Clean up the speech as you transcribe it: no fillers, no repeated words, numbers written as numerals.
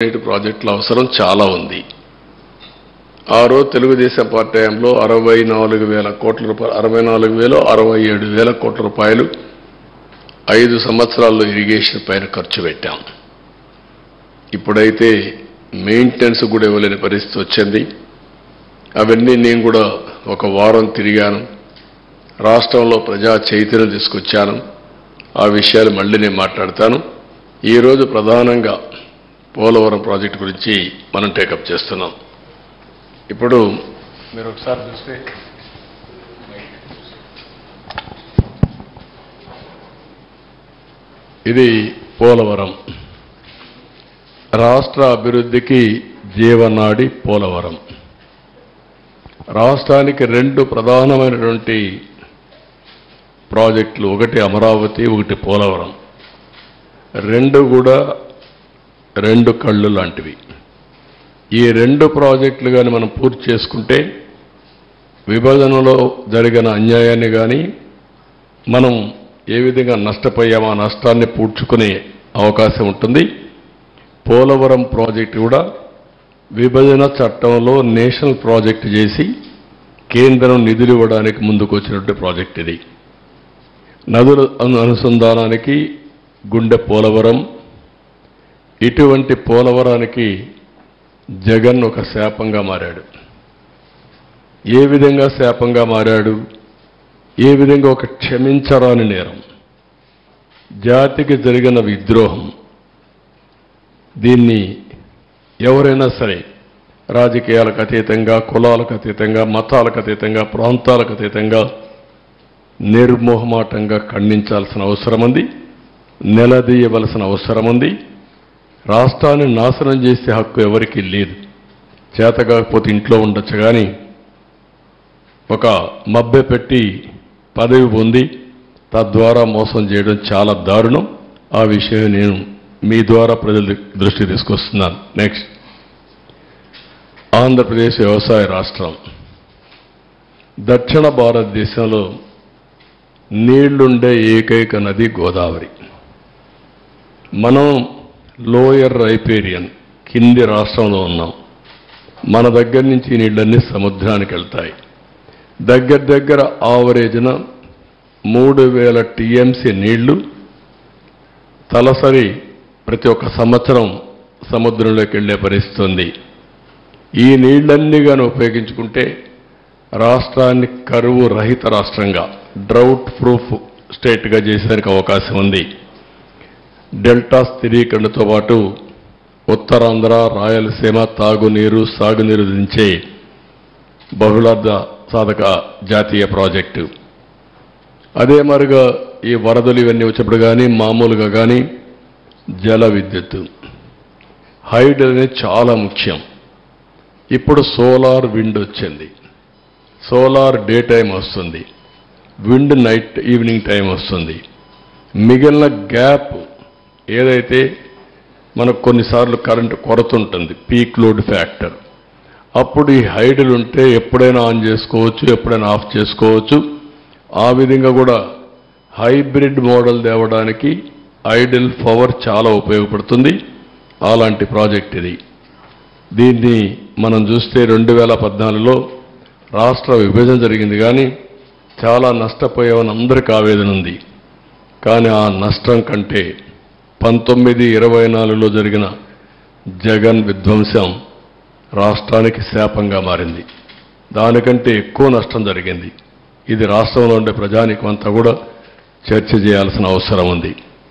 ప్రాజెక్టుల అవసరం చాలా ఉంది. ఆ రోజు తెలుగుదేశం పార్టీ హయాంలో 64,000 కోట్ల రూపాయలు 67,000 కోట్ల రూపాయలు 5 సంవత్సరాల్లో ఇరిగేషన్ పైన ఖర్చు పెట్టాం. ఇప్పుడైతే మెయింటెనెన్స్ కూడా ఇవ్వలేని పరిస్థితి వచ్చింది. అవన్నీ నేను కూడా ఒక వారం తిరిగాను. రాష్ట్రంలో ప్రజా చైతన్యం తీసుకొచ్చాను. ఆ విషయాలు మళ్ళీ నేను మాట్లాడతాను. ఈరోజు ప్రధానంగా పోలవరం ప్రాజెక్టు గురించి మనం టేకప్ చేస్తున్నాం. ఇప్పుడు మీరు ఒకసారి చూస్తే ఇది పోలవరం రాష్ట్ర అభివృద్ధికి జీవనాడి పోలవరం. రాష్ట్రానికి 2 ప్రధానమైనటువంటి ప్రాజెక్టులు, ఒకటి అమరావతి, ఒకటి పోలవరం. 2 కూడా 2 కళ్ళు లాంటివి. ఈ 2 ప్రాజెక్టులు కానీ మనం పూర్తి చేసుకుంటే విభజనలో జరిగిన అన్యాయాన్ని కానీ మనం ఏ విధంగా నష్టపోయామో ఆ నష్టాన్ని పూడ్చుకునే అవకాశం ఉంటుంది. పోలవరం ప్రాజెక్టు కూడా విభజన చట్టంలో నేషనల్ ప్రాజెక్టు చేసి కేంద్రం నిధులు ఇవ్వడానికి ముందుకు వచ్చినటువంటి ప్రాజెక్ట్ ఇది. నదుల అనుసంధానానికి గుండె పోలవరం. ఇటువంటి పోలవరానికి జగన్ ఒక శాపంగా మారాడు. ఏ విధంగా శాపంగా మారాడు? ఏ విధంగా ఒక క్షమించరాని నేరం, జాతికి జరిగిన విద్రోహం. దీన్ని ఎవరైనా సరే రాజకీయాలకు అతీతంగా, కులాలకు అతీతంగా, మతాలకు అతీతంగా, ప్రాంతాలకు అతీతంగా నిర్మోహమాటంగా ఖండించాల్సిన అవసరం ఉంది. నిలదీయవలసిన అవసరం ఉంది. రాష్ట్రాన్ని నాశనం చేసే హక్కు ఎవరికీ లేదు. చేతకాకపోతే ఇంట్లో ఉండొచ్చు, కానీ ఒక మభ్య పెట్టి పదవి పొంది తద్వారా మోసం చేయడం చాలా దారుణం. ఆ విషయం నేను మీ ద్వారా ప్రజల దృష్టికి తీసుకొస్తున్నాను. నెక్స్ట్, ఆంధ్రప్రదేశ్ వ్యవసాయ రాష్ట్రం. దక్షిణ భారతదేశంలో నీళ్లుండే ఏకైక నది గోదావరి. మనం లోయర్ రైపేరియన్ కింది రాష్ట్రంలో ఉన్నాం. మన దగ్గర నుంచి నీళ్ళన్నీ సముద్రానికి వెళ్తాయి. దగ్గర ఆవరేజ్న 3,000 టీఎంసీ నీళ్లు తలసరి ప్రతి ఒక్క సంవత్సరం సముద్రంలోకి వెళ్లే పరిస్థితి ఉంది. ఈ నీళ్లన్నీ కానీ ఉపయోగించుకుంటే రాష్ట్రాన్ని కరువు రహిత రాష్ట్రంగా, డ్రౌట్ ప్రూఫ్ స్టేట్గా చేసేందుకు అవకాశం ఉంది. డెల్టా స్థిరీకరణతో పాటు ఉత్తరాంధ్ర, రాయలసీమ తాగునీరు, సాగునీరు దించే బహుళార్థ సాధక జాతీయ ప్రాజెక్టు. అదే మరిగా ఈ వరదలు ఇవన్నీ వచ్చినప్పుడు కానీ, మామూలుగా కానీ జల విద్యుత్తు, హైడ్రో అనేది చాలా ముఖ్యం. ఇప్పుడు సోలార్ విండ్ వచ్చింది. సోలార్ డే టైం వస్తుంది, విండ్ నైట్ ఈవినింగ్ టైం వస్తుంది. మిగిలిన గ్యాప్ ఏదైతే మనకు కొన్నిసార్లు కరెంటు కొరత ఉంటుంది, పీక్ లోడ్ ఫ్యాక్టర్, అప్పుడు ఈ హైడల్ ఉంటే ఎప్పుడైనా ఆన్ చేసుకోవచ్చు, ఎప్పుడైనా ఆఫ్ చేసుకోవచ్చు. ఆ విధంగా కూడా హైబ్రిడ్ మోడల్ తేవడానికి ఐడల్ పవర్ చాలా ఉపయోగపడుతుంది. అలాంటి ప్రాజెక్ట్ ఇది. దీన్ని మనం చూస్తే 2014లో రాష్ట్ర విభజన జరిగింది, కానీ చాలా నష్టపోయామని అందరికీ ఆవేదన ఉంది. కానీ ఆ నష్టం కంటే 1924లో జరిగిన జగన్ విధ్వంసం రాష్ట్రానికి శాపంగా మారింది. దానికంటే ఎక్కువ నష్టం జరిగింది. ఇది రాష్ట్రంలో ఉండే ప్రజానీకం అంతా కూడా చర్చ చేయాల్సిన అవసరం ఉంది.